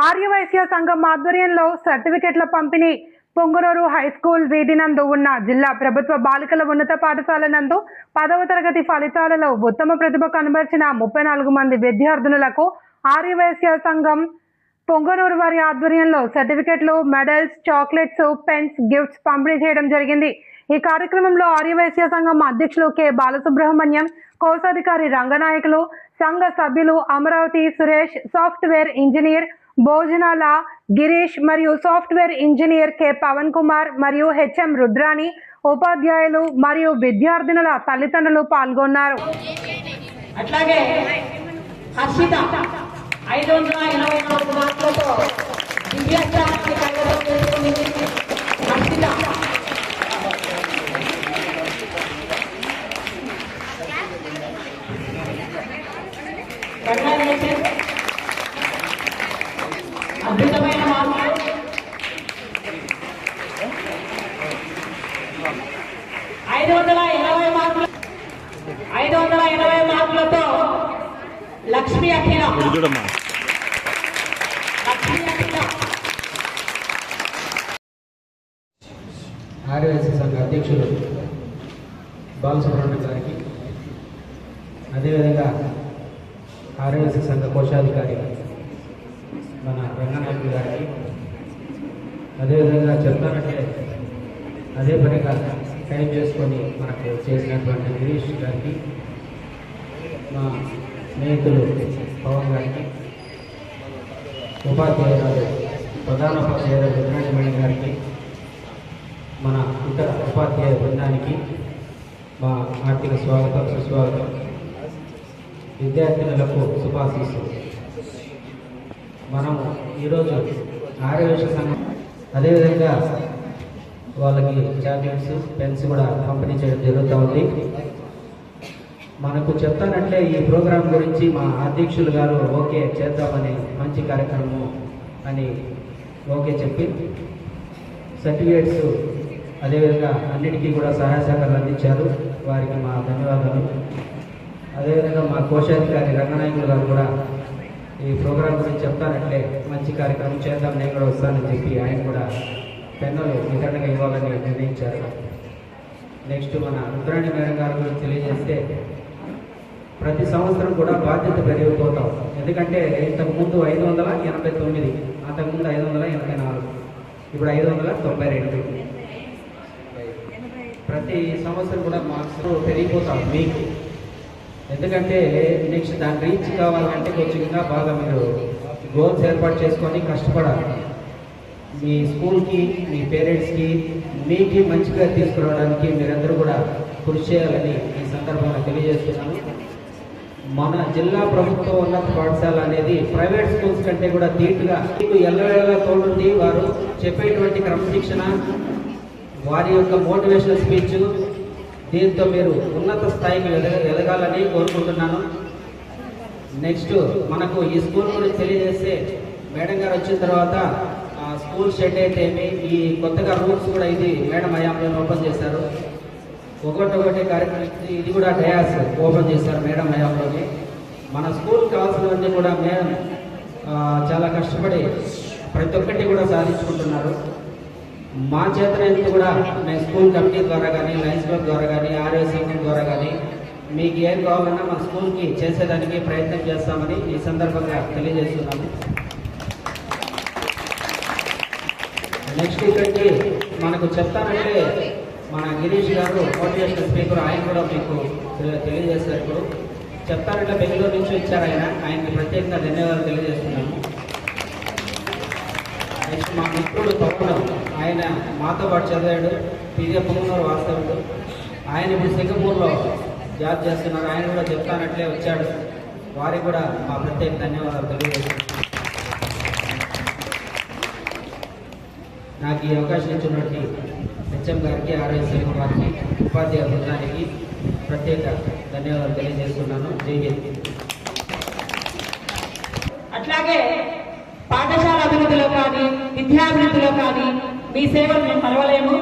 ఆర్యవైశ్య సంఘం ఆధ్వర్యంలో సర్టిఫికెట్ల పంపిణీ పొంగనూరు హైస్కూల్ వీధి నందు ఉన్న జిల్లా ప్రభుత్వ బాలికల ఉన్నత పాఠశాల నందు 10వ తరగతి ఫలితాలలో ఉత్తమ ప్రతిభ కనబరిచిన 34 మంది విద్యార్థులకు ఆర్యవైశ్య సంఘం పొంగనూరు వారి ఆధ్వర్యంలో సర్టిఫికెట్లు, మెడల్స్, చాక్లెట్స్, పెన్స్, గిఫ్ట్స్ పంపిణీ చేయడం జరిగింది. ఈ కార్యక్రమంలో ఆర్యవైశ్య సంఘం అధ్యక్షులు కె బాలసుబ్రహ్మణ్యం, కోశాధికారి రంగనాయకులు, సంఘ సభ్యులు అమరావతి సురేష్, సాఫ్ట్వేర్ ఇంజనీర్ భోజనాల గిరీష్ మరియు software engineer K Pavan Kumar మరియు హెచ్ఎం రుద్రాణి, ఉపాధ్యాయులు మరియు విద్యార్థినుల తల్లిదండ్రులు పాల్గొన్నారు. అట్లాగే హర్షిత 584 మార్కులతో దివ్యాచారాన్ని కైవసం చేసుకుంది. హర్షిత అద్భుతమైన మార్కులు. 580 మార్కులతో లక్ష్మీ అఖిల ఆర్యవైశ్య సంఘ అధ్యక్షులు బాలసుబ్రహ్మణ్యం గారికి, అదేవిధంగా ఆర్యవైశ్య సంఘ కోశాధికారి మన రంగనాయకులు గారికి, అదేవిధంగా చెప్తానంటే అదే పనిగా టైం చేసుకొని మనకు చేసినటువంటి గిరీష్ గారికి, మా స్నేహితులు పవన్ గారికి, ఉపాధ్యాయురాలు ప్రధానోపాధ్యాయులు రుద్రాణి గారికి, మన ఇతర ఉపాధ్యాయ బృందానికి మా ఆర్థిక స్వాగతం, సుస్వాగతం. విద్యార్థినులకు శుభాశీస్సులు. మనము ఈరోజు ఆర్యవైశ్య సంఘం అదేవిధంగా వాళ్ళకి చాక్లెట్స్, పెన్స్ కూడా పంపిణీ చేయడం జరుగుతూ ఉంది. మనకు చెప్తానంటే ఈ ప్రోగ్రాం గురించి మా అధ్యక్షులు గారు ఓకే చేద్దామని, మంచి కార్యక్రమం అని ఓకే చెప్పి సర్టిఫికేట్స్ అదేవిధంగా అన్నిటికీ కూడా సహాయ సహకారాలు అందించారు. వారికి మా ధన్యవాదాలు. అదేవిధంగా మా కోశాధికారి రంగనాయకులు గారు కూడా ఈ ప్రోగ్రాం గురించి చెప్తానంటే మంచి కార్యక్రమం చేద్దాం, నేను కూడా వస్తానని చెప్పి ఆయన కూడా పెన్నులు వితరణగా ఇవ్వాలని నిర్ణయించారు. నెక్స్ట్ మన రుద్రాణి మేడం గారి గురించి తెలియజేస్తే, ప్రతి సంవత్సరం కూడా బాధ్యత పెరిగిపోతాం. ఎందుకంటే ఇంతకుముందు 589, అంతకుముందు 584, ఇప్పుడు 592. ప్రతి సంవత్సరం కూడా మార్క్స్ పెరిగిపోతాం మీకు. ఎందుకంటే నెక్స్ట్ దాన్ని రీచ్ కావాలంటే కొంచెం ఇంకా బాగా మీరు గోల్స్ ఏర్పాటు చేసుకొని కష్టపడాలి. మీ స్కూల్కి, మీ పేరెంట్స్కి, మీకు మంచిగా తీసుకురావడానికి మీరందరూ కూడా కృషి చేయాలని ఈ సందర్భంగా తెలియజేస్తున్నాను. మన జిల్లా ప్రభుత్వ ఉన్నత పాఠశాల అనేది ప్రైవేట్ స్కూల్స్ కంటే కూడా ధీటుగా మీకు ఎల్లవేళలా తోడుంది. వారు చెప్పేటువంటి క్రమశిక్షణ, వారి యొక్క మోటివేషనల్ స్పీచ్, దీంతో మీరు ఉన్నత స్థాయికి ఎదగాలని కోరుకుంటున్నాను. నెక్స్ట్ మనకు ఈ స్కూల్ గురించి తెలియజేస్తే, మేడం గారు వచ్చిన తర్వాత స్కూల్ షెడ్ అయితే ఈ కొత్తగా రూమ్స్ కూడా ఇది మేడం హయాంలో ఓపెన్ చేశారు. ఒకటి కార్యక్రమం ఇది కూడా డయాస్ ఓపెన్ చేశారు మేడం హయాంలోనే. మన స్కూల్ కావాల్సినవన్నీ కూడా మేడం చాలా కష్టపడి ప్రతి ఒక్కటి కూడా సాధించుకుంటున్నారు. మా చేతనంతా కూడా మేము స్కూల్ కమిటీ ద్వారా కానీ, లయన్స్ క్లబ్ ద్వారా కానీ, ఆర్యవైశ్య సంఘం ద్వారా కానీ మీకు ఏం కావాలన్నా మన స్కూల్కి చేసేదానికి ప్రయత్నం చేస్తామని ఈ సందర్భంగా తెలియజేస్తున్నాము. నెక్స్ట్ ఇక్కడికి మనకు చెప్తానంటే మన గిరీష్ గారు మోటివేషనల్ స్పీకర్, ఆయన కూడా మీకు తెలియజేస్తారు. ఇప్పుడు చెప్తానంటే బెంగళూరు నుంచి వచ్చారు ఆయనకి ప్రత్యేకంగా ధన్యవాదాలు తెలియజేస్తున్నాము. నెక్స్ట్ మా మిత్రుడు పవన్, ఆయన మాతో పాటు చదివాడు, పీజే పొంగనూరు వాస్తవుడు. ఆయన ఇప్పుడు సింగపూర్లో జాబ్ చేస్తున్నారు. ఆయన కూడా చెప్తానట్లే వచ్చాడు. వారికి కూడా మా ప్రత్యేక ధన్యవాదాలు తెలియజేస్తున్నాం. నాకు ఈ అవకాశం ఇచ్చినటువంటి హెచ్ఎం గారికి, ఆర్యవైశ్య వారికి, ఉపాధ్యాయ బృందానికి ప్రత్యేక ధన్యవాదాలు తెలియజేస్తున్నాను. జై హింద్. అట్లాగే పాఠశాల అభివృద్ధిలో కానీ, విద్యాభివృద్ధిలో కానీ మీ సేవలు మేము పర్వాలేము.